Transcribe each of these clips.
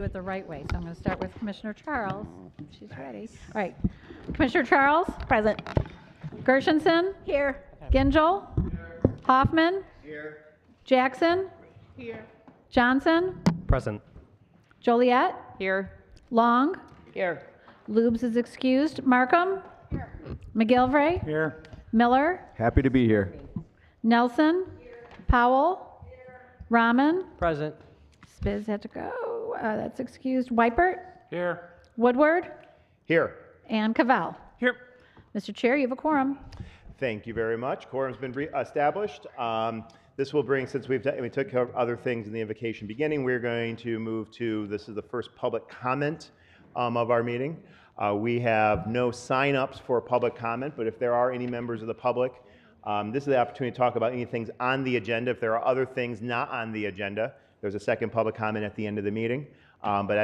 Do it the right way. So I'm going to start with Commissioner Charles. She's ready. All right. Commissioner Charles? Present. Gershenson? Here. Gingell? Here. Hoffman? Here. Jackson? Here. Johnson? Present. Joliet? Here. Long? Here. Lubes is excused. Markham? Here. McGilvray? Here. Miller? Happy to be here. Nelson? Here. Powell? Here. Rahman? Present. Spiz had to go. That's excused. Weipert? Here. Woodward? Here. And Cavell. Here. Mr. Chair, you have a quorum. Thank you very much. Quorum's been established. This will bring, since we took care of other things in the invocation beginning, we're going to move to, this is the first public comment of our meeting. We have no sign-ups for public comment, but if there are any members of the public, this is the opportunity to talk about any things on the agenda. If there are other things not on the agenda, there's a second public comment at the end of the meeting. But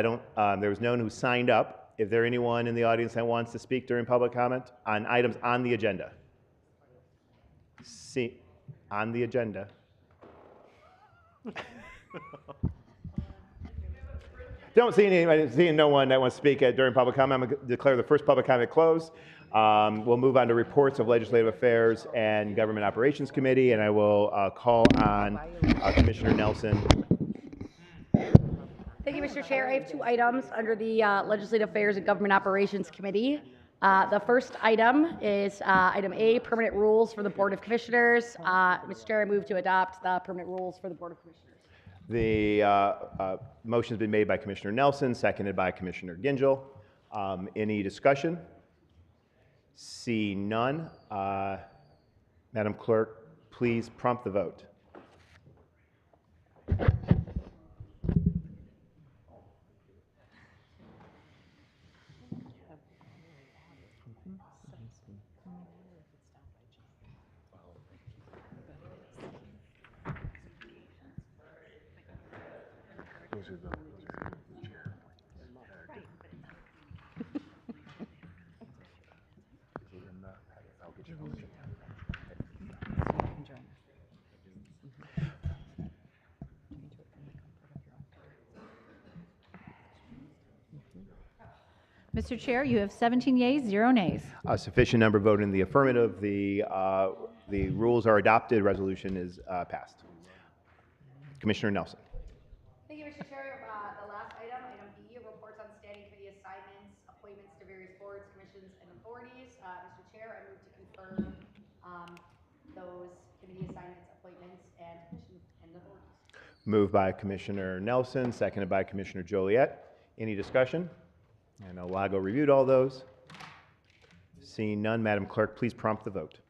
there was no one who signed up. Is there anyone in the audience that wants to speak during public comment on items on the agenda? See, on the agenda. Don't see anybody, seeing no one that wants to speak during public comment. I'm going to declare the first public comment closed. We'll move on to reports of Legislative Affairs and Government Operations Committee, and I will call on Commissioner Nelson. Thank you, Mr. Chair. I have two items under the Legislative Affairs and Government Operations Committee. The first item is item A, permanent rules for the Board of Commissioners. Mr. Chair, I move to adopt the permanent rules for the Board of Commissioners. The motion has been made by Commissioner Nelson, seconded by Commissioner Gingell. Any discussion? See none. Madam Clerk, please prompt the vote. Mr. Chair, you have 17 yeas, 0 nays. A sufficient number voted in the affirmative. The rules are adopted. Resolution is passed. Commissioner Nelson. Thank you, Mr. Chair. The last item, item B, reports on standing committee assignments, appointments to various boards, commissions, and authorities. Mr. Chair, I move to confirm those committee assignments, appointments, and commissions and authorities. Moved by Commissioner Nelson, seconded by Commissioner Joliet. Any discussion? I know Lago reviewed all those. Seeing none, Madam Clerk, please prompt the vote.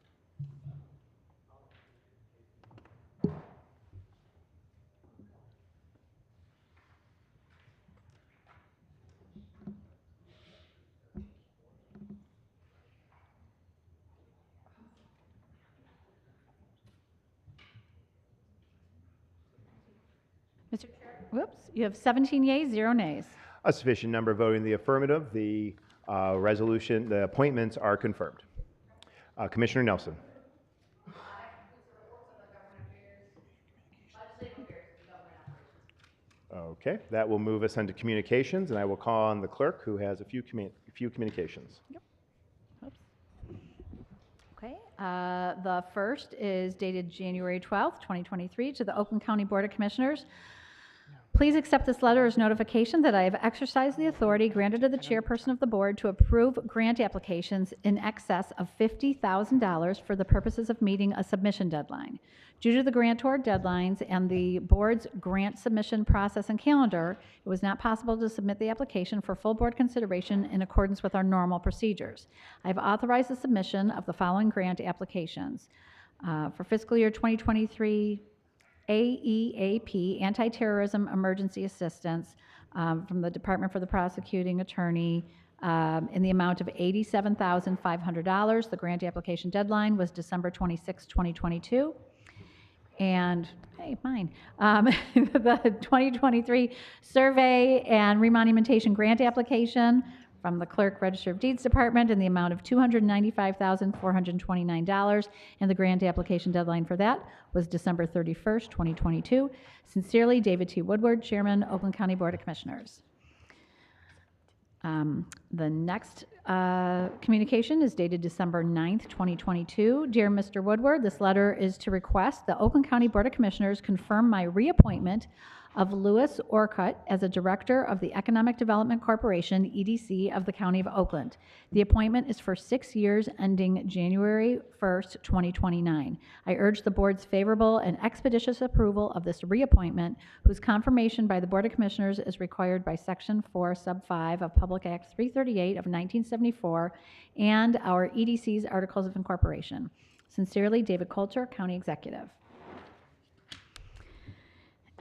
Mr. Chair, whoops, you have 17 yeas, 0 nays. A sufficient number voting in the affirmative. The resolution, the appointments are confirmed. Commissioner Nelson. Okay, that will move us into communications, and I will call on the clerk, who has a few communications. Yep. Oops. Okay, the first is dated January 12th, 2023, to the Oakland County Board of Commissioners. Please accept this letter as notification that I have exercised the authority granted to the chairperson of the board to approve grant applications in excess of $50,000 for the purposes of meeting a submission deadline. Due to the grantor deadlines and the board's grant submission process and calendar, it was not possible to submit the application for full board consideration in accordance with our normal procedures. I have authorized the submission of the following grant applications. For fiscal year 2023, AEAP, Anti-Terrorism Emergency Assistance, from the Department for the Prosecuting Attorney in the amount of $87,500. The grant application deadline was December 26, 2022. And, hey, mine, the 2023 Survey and Remonumentation Grant application from the Clerk Register of Deeds Department in the amount of $295,429, and the grant application deadline for that was December 31st, 2022. Sincerely, David T. Woodward, Chairman, Oakland County Board of Commissioners. The next communication is dated December 9th, 2022. Dear Mr. Woodward, this letter is to request the Oakland County Board of Commissioners confirm my reappointment of Louis Orcutt as a Director of the Economic Development Corporation, EDC, of the County of Oakland. The appointment is for 6 years ending January 1st, 2029. I urge the Board's favorable and expeditious approval of this reappointment, whose confirmation by the Board of Commissioners is required by Section 4, Sub 5 of Public Act 338 of 1974 and our EDC's Articles of Incorporation. Sincerely, David Coulter, County Executive.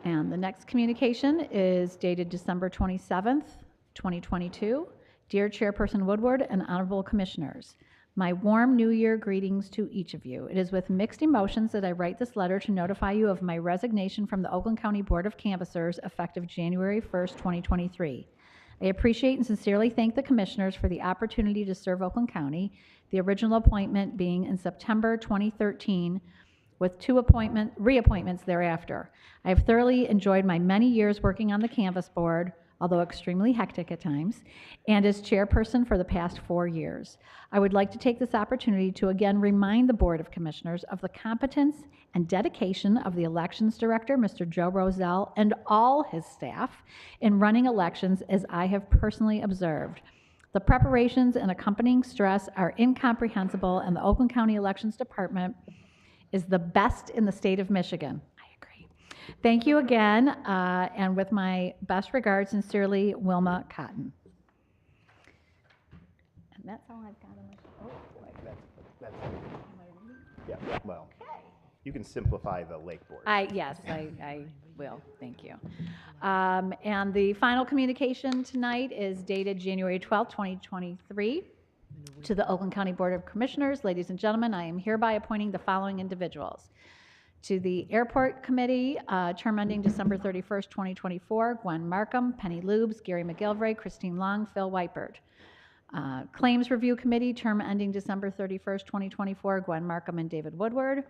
And the next communication is dated December 27th, 2022. Dear Chairperson Woodward and Honorable Commissioners, my warm New Year greetings to each of you. It is with mixed emotions that I write this letter to notify you of my resignation from the Oakland County Board of Canvassers effective January 1st, 2023. I appreciate and sincerely thank the Commissioners for the opportunity to serve Oakland County, the original appointment being in September 2013, with 2 reappointments thereafter. I have thoroughly enjoyed my many years working on the Canvas Board, although extremely hectic at times, and as chairperson for the past 4 years. I would like to take this opportunity to again remind the Board of Commissioners of the competence and dedication of the Elections Director, Mr. Joe Roselle, and all his staff in running elections, as I have personally observed. The preparations and accompanying stress are incomprehensible, and the Oakland County Elections Department is the best in the state of Michigan. I agree. Thank you again, and with my best regards, sincerely, Wilma Cotton. And that's all I've got on my, Yeah, well, you can simplify the Lake Board. Yes, I will, thank you. And the final communication tonight is dated January 12th, 2023. To the Oakland County Board of Commissioners, ladies and gentlemen, I am hereby appointing the following individuals. To the Airport Committee, term ending December 31st, 2024, Gwen Markham, Penny Lubes, Gary McGilvray, Christine Long, Phil Weipert. Claims Review Committee, term ending December 31st, 2024, Gwen Markham and David Woodward.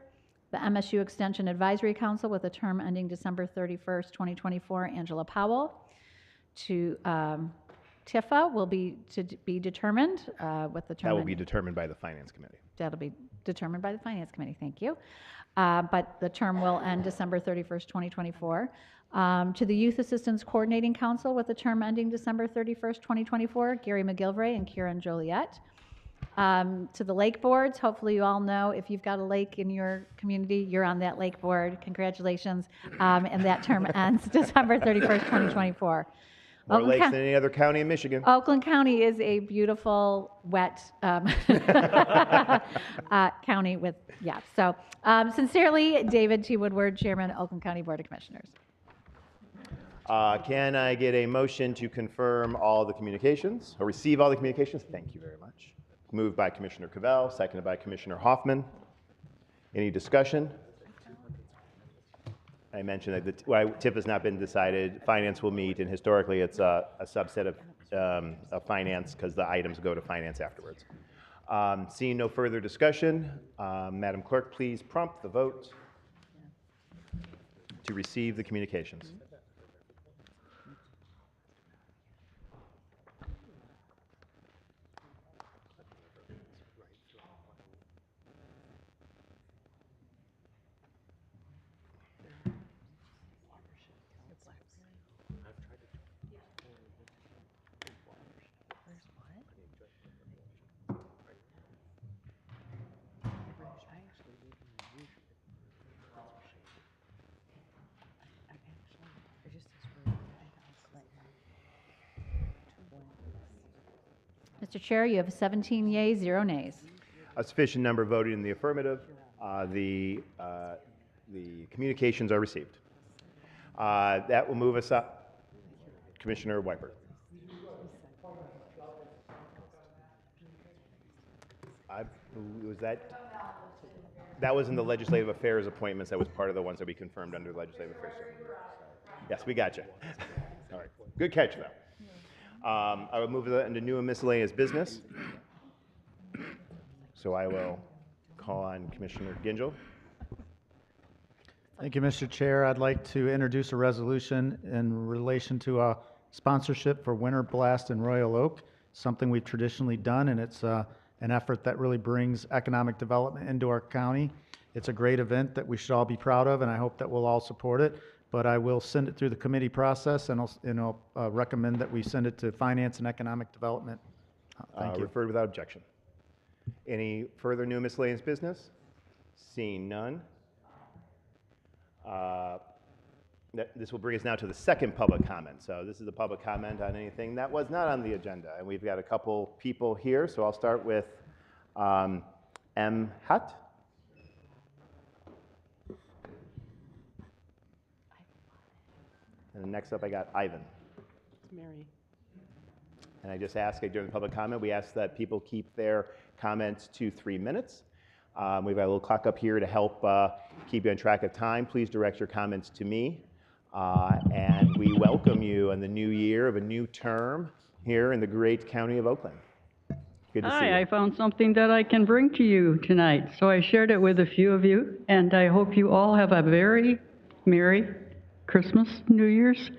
The MSU Extension Advisory Council with a term ending December 31st, 2024, Angela Powell. To TIFA will be to be determined with the term. That will be determined by the Finance Committee. That'll be determined by the Finance Committee, thank you. But the term will end December 31st, 2024. To the Youth Assistance Coordinating Council with the term ending December 31st, 2024, Gary McGilvray and Kieran Joliet. To the Lake Boards, hopefully you all know if you've got a lake in your community, you're on that Lake Board. Congratulations. And that term ends December 31st, 2024. More Oakland lakes than any other county in Michigan. Oakland County is a beautiful, wet county with, yeah. So sincerely, David T. Woodward, Chairman, Oakland County Board of Commissioners. Can I get a motion to confirm all the communications, or receive all the communications? Thank you very much. Moved by Commissioner Cavell, seconded by Commissioner Hoffman. Any discussion? I mentioned that TIF has not been decided. Finance will meet, and historically, it's a subset of finance because the items go to finance afterwards. Seeing no further discussion, Madam Clerk, please prompt the vote to receive the communications. Mr. Chair, you have 17 yeas, 0 nays. A sufficient number voted in the affirmative. The communications are received. That will move us up. Commissioner Weipert. That was in the Legislative Affairs appointments. That was part of the ones that we confirmed under Legislative Affairs. Yes, we got you. All right. Good catch, though. I will move that into new and miscellaneous business. So I will call on Commissioner Gingell. Thank you, Mr. Chair. I'd like to introduce a resolution in relation to a sponsorship for Winter Blast in Royal Oak, something we've traditionally done, and it's an effort that really brings economic development into our county. It's a great event that we should all be proud of, and I hope that we'll all support it. But I will send it through the committee process, and I'll recommend that we send it to Finance and Economic Development. Thank you. Referred without objection. Any further new miscellaneous business? Seeing none. This will bring us now to the second public comment. So this is a public comment on anything that was not on the agenda. And we've got a couple people here, so I'll start with M. Hutt. And then next up, I got Ivan. It's Mary. And I just ask, during the public comment, we ask that people keep their comments to 3 minutes. We've got a little clock up here to help keep you on track of time. Please direct your comments to me. And we welcome you in the new year of a new term here in the great county of Oakland. Good to see you. Hi, I found something that I can bring to you tonight. So I shared it with a few of you, and I hope you all have a very Merry Christmas, New Year's.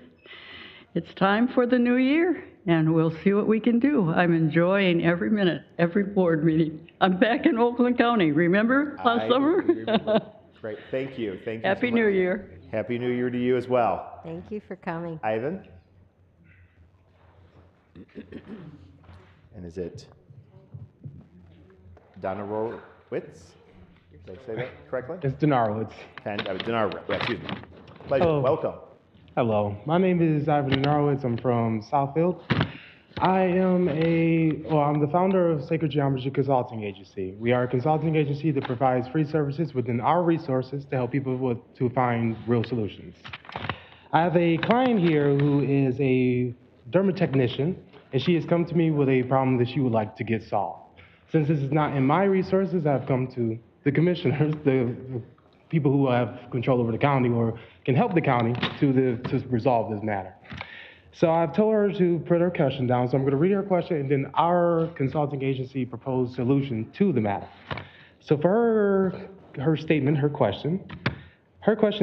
It's time for the new year, and we'll see what we can do. I'm enjoying every minute, every board meeting. I'm back in Oakland County, remember last summer? Remember. Great, thank you. Thank you Happy so New much. Year. Happy New Year to you as well. Thank you for coming. Ivan? And is it Donarowitz? Did I say that correctly? It's Denarowitz. Denarowitz, excuse me. Pleasure, Hello. welcome. Hello, my name is Ivan Denarowitz. I'm from Southfield. I'm the founder of Sacred Geometry Consulting Agency. We are a consulting agency that provides free services within our resources to help people to find real solutions. I have a client here who is a dermatechnician, and she has come to me with a problem that she would like to get solved. Since this is not in my resources, I've come to the commissioners, the people who have control over the county or can help the county to resolve this matter. So I've told her to put her question down, so I'm going to read her question and then our consulting agency proposed solution to the matter. So for her statement, her question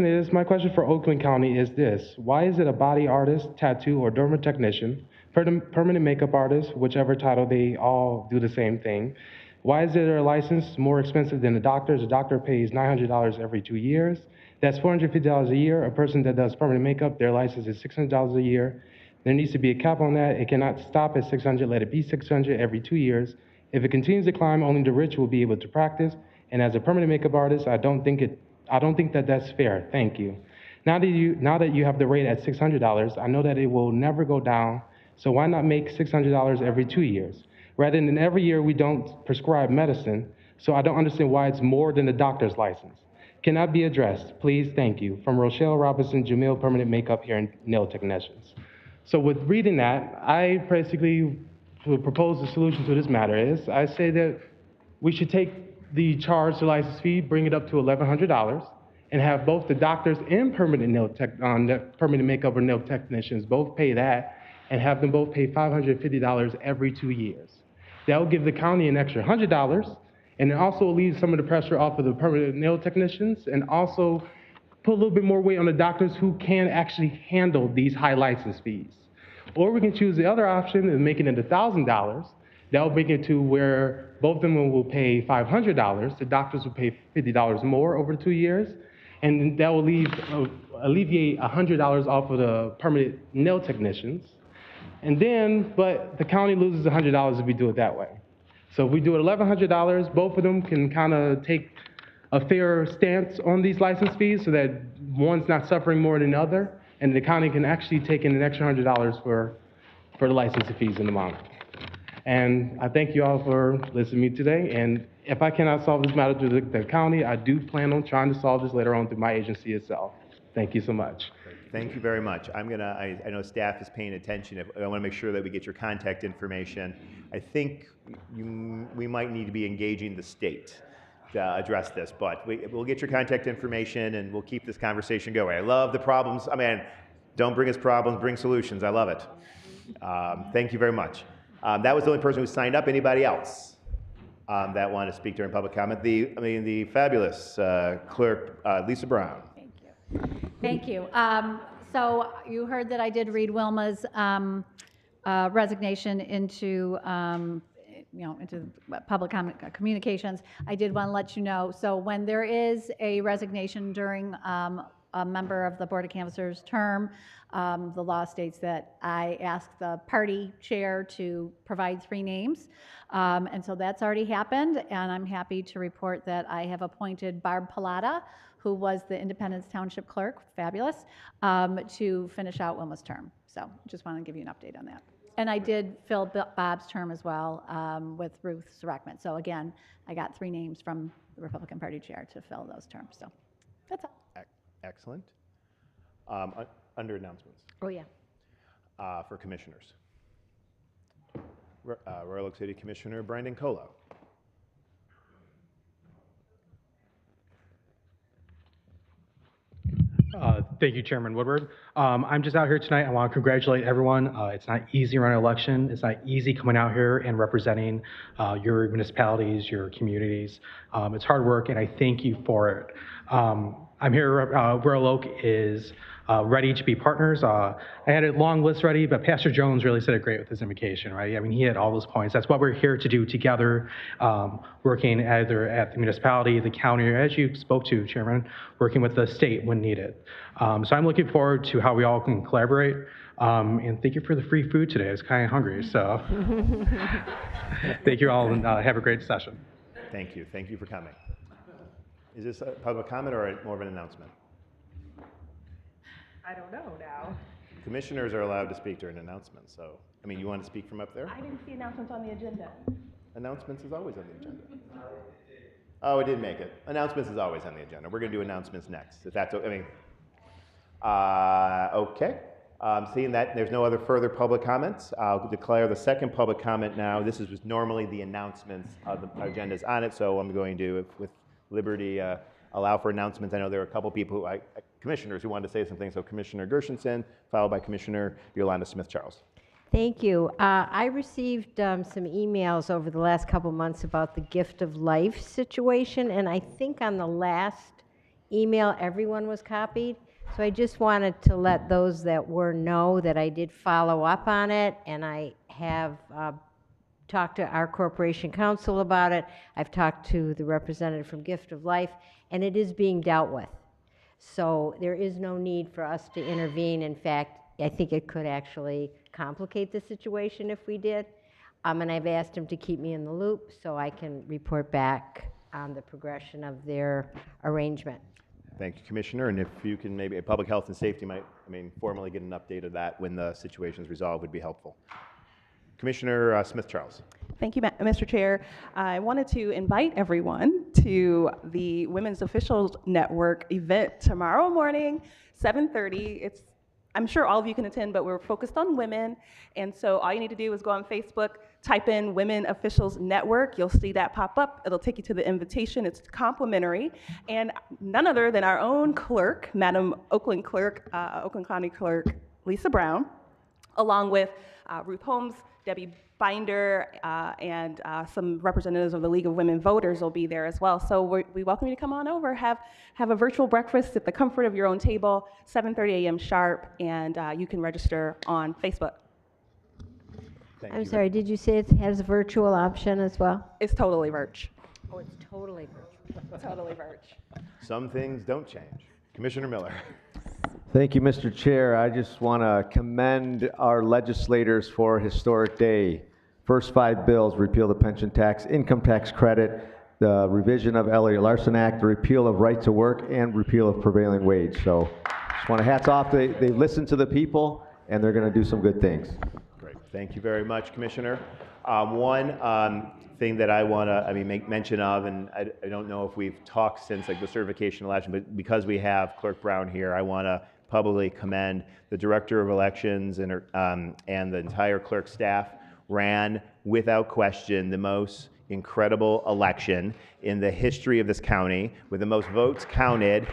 is, my question for Oakland County is this: why is it a body artist, tattoo, or dermatechnician, permanent makeup artist, whichever title, they all do the same thing? Why is their license more expensive than a doctor's? A doctor pays $900 every 2 years. That's $450 a year. A person that does permanent makeup, their license is $600 a year. There needs to be a cap on that. It cannot stop at $600. Let it be $600 every 2 years. If it continues to climb, only the rich will be able to practice. And as a permanent makeup artist, I don't think that that's fair. Thank you. Now that you have the rate at $600, I know that it will never go down. So why not make $600 every 2 years? Rather than every year, we don't prescribe medicine. So I don't understand why it's more than a doctor's license. Cannot be addressed. Please, thank you. From Rochelle Robinson, Jamil Permanent Makeup here in Nail Technicians. So with reading that, I basically propose the solution to this matter is, I say that we should take the charge to license fee, bring it up to $1,100, and have both the doctors and permanent makeup or nail technicians both pay that, and have them both pay $550 every 2 years. That will give the county an extra $100, and it also alleviates some of the pressure off of the permanent nail technicians, and also put a little bit more weight on the doctors who can actually handle these high license fees. Or we can choose the other option and make it $1,000. That will bring it to where both of them will pay $500. The doctors will pay $50 more over 2 years, and that will alleviate $100 off of the permanent nail technicians. And then, but the county loses $100 if we do it that way. So if we do it $1,100, both of them can kind of take a fair stance on these license fees so that one's not suffering more than the other, and the county can actually take in an extra $100 for the license fees in the month. And I thank you all for listening to me today, and if I cannot solve this matter through the county, I do plan on trying to solve this later on through my agency itself. Thank you so much. Thank you very much. I know staff is paying attention. I want to make sure that we get your contact information. I think we might need to be engaging the state to address this, but we'll get your contact information and we'll keep this conversation going. I love the problems. I mean, don't bring us problems, bring solutions. I love it. Thank you very much. That was the only person who signed up. Anybody else that wanted to speak during public comment? The fabulous clerk, Lisa Brown. Thank you. So you heard that I did read Wilma's resignation into, into public communications. I did want to let you know, so when there is a resignation during a member of the Board of Canvassers' term, the law states that I ask the party chair to provide 3 names. And so that's already happened, and I'm happy to report that I have appointed Barb Pallotta, who was the Independence Township Clerk, fabulous, to finish out Wilma's term. So just want to give you an update on that. And I did fill Bob's term as well with Ruth Zreckman. So again, I got 3 names from the Republican Party chair to fill those terms. So that's all. Excellent. Under announcements Oh, yeah. for commissioners. Royal Oak City Commissioner Brandon Colo. Thank you, Chairman Woodward. I'm just out here tonight. I want to congratulate everyone. It's not easy running an election. It's not easy coming out here and representing your municipalities, your communities. It's hard work, and I thank you for it. I'm here, Royal Oak is ready to be partners. I had a long list ready, but Pastor Jones really said it great with his invocation, right? I mean, he had all those points. That's what we're here to do together, working either at the municipality, the county, or as you spoke to, Chairman, working with the state when needed. So I'm looking forward to how we all can collaborate. And thank you for the free food today. I was kind of hungry, so thank you all, and have a great session. Thank you. Thank you for coming. Is this a public comment or more of an announcement? I don't know now. Commissioners are allowed to speak during announcements, so, I mean, you want to speak from up there? I didn't see announcements on the agenda. Announcements is always on the agenda. Oh, it did make it. Announcements is always on the agenda. We're going to do announcements next, if that's, okay. Okay. Seeing that there's no other further public comments, I'll declare the second public comment now. This is normally the announcements of the agendas on it, so I'm going to, with liberty, allow for announcements. I know there are a couple people, commissioners who wanted to say something. So Commissioner Gershenson, followed by Commissioner Yolanda Smith-Charles. Thank you. I received some emails over the last couple months about the Gift of Life situation, and I think on the last email everyone was copied. So I just wanted to let those that were know that I did follow up on it, and I have talked to our corporation counsel about it. I've talked to the representative from Gift of Life, and it is being dealt with. So there is no need for us to intervene. In fact, I think it could actually complicate the situation if we did. And I've asked him to keep me in the loop so I can report back on the progression of their arrangement. Thank you, Commissioner. And if you can maybe, Public Health and Safety might, formally get an update of that when the situation is resolved would be helpful. Commissioner Smith-Charles. Thank you, Mr. Chair. I wanted to invite everyone to the Women's Officials Network event tomorrow morning, 7:30. I'm sure all of you can attend, but we're focused on women. And so all you need to do is go on Facebook, type in Women Officials Network. You'll see that pop up. It'll take you to the invitation. It's complimentary. And none other than our own clerk, Madam Oakland County Clerk Lisa Brown, along with Ruth Holmes, Debbie Binder, and some representatives of the League of Women Voters will be there as well. So we welcome you to come on over, have a virtual breakfast at the comfort of your own table, 7:30 a.m. sharp, and you can register on Facebook. I'm sorry, did you say it has a virtual option as well? It's totally virtual. Oh, it's totally virtual. Totally virtual. Some things don't change. Commissioner Miller. Thank you, Mr. Chair. I just want to commend our legislators for a historic day. First 5 bills: repeal the pension tax, income tax credit, the revision of Elliott Larson Act, the repeal of right to work, and repeal of prevailing wage. So just want to hats off. They listened to the people, and they're going to do some good things. Great. Thank you very much, Commissioner. One thing that I want to make mention of, and I don't know if we've talked since the certification election, but because we have Clerk Brown here, I want to publicly commend the Director of Elections and the entire clerk staff. Ran without question the most incredible election in the history of this county, with the most votes counted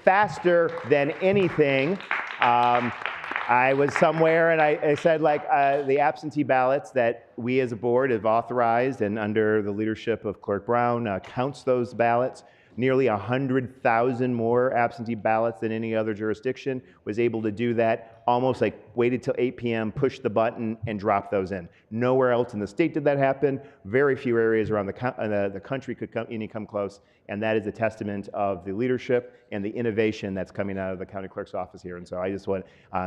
faster than anything. I was somewhere and I said, the absentee ballots that we as a board have authorized and under the leadership of Clerk Brown counts those ballots. nearly 100,000 more absentee ballots than any other jurisdiction, was able to do that almost like waited till 8 p.m., pushed the button, and dropped those in. Nowhere else in the state did that happen. Very few areas around the country could come close, and that is a testament of the leadership and the innovation that's coming out of the county clerk's office here. And so I just want,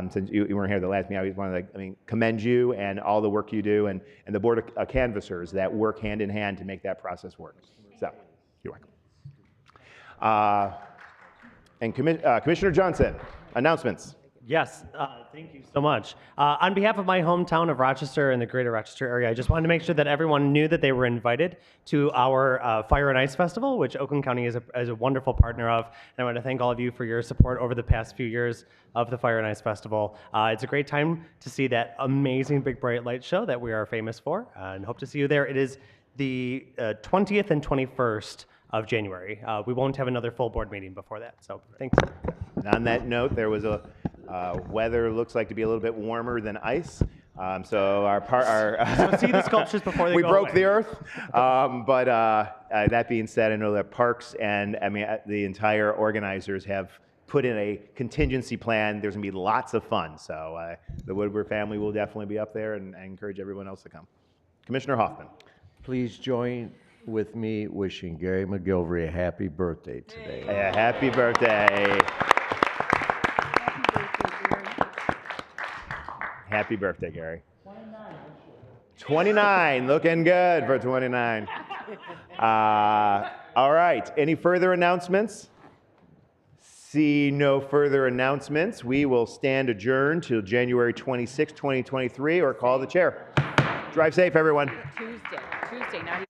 since you weren't here the last meeting, I just want to commend you and all the work you do, and the board of canvassers that work hand in hand to make that process work. So, you're welcome. Commissioner Johnson, announcements. Yes, thank you so much. On behalf of my hometown of Rochester and the greater Rochester area, I just wanted to make sure that everyone knew that they were invited to our Fire and Ice Festival, which Oakland County is a wonderful partner of. And I want to thank all of you for your support over the past few years of the Fire and Ice Festival. It's a great time to see that amazing Big Bright Light show that we are famous for, and hope to see you there. It is the 20th and 21st of January. We won't have another full board meeting before that, so thanks. And on that note, there was a weather looks like to be a little bit warmer than ice. So So see the sculptures before they we go broke away. the earth. But that being said, I know that Parks and the entire organizers have put in a contingency plan. There's gonna be lots of fun. So the Woodward family will definitely be up there, and I encourage everyone else to come. Commissioner Hoffman. Please join with me wishing Gary McGilvery a happy birthday today. Yeah, happy birthday. Happy birthday, Gary. 29, looking good for 29. All right, any further announcements? See no further announcements. We will stand adjourned till January 26, 2023, or call the chair. Drive safe, everyone. Tuesday, not even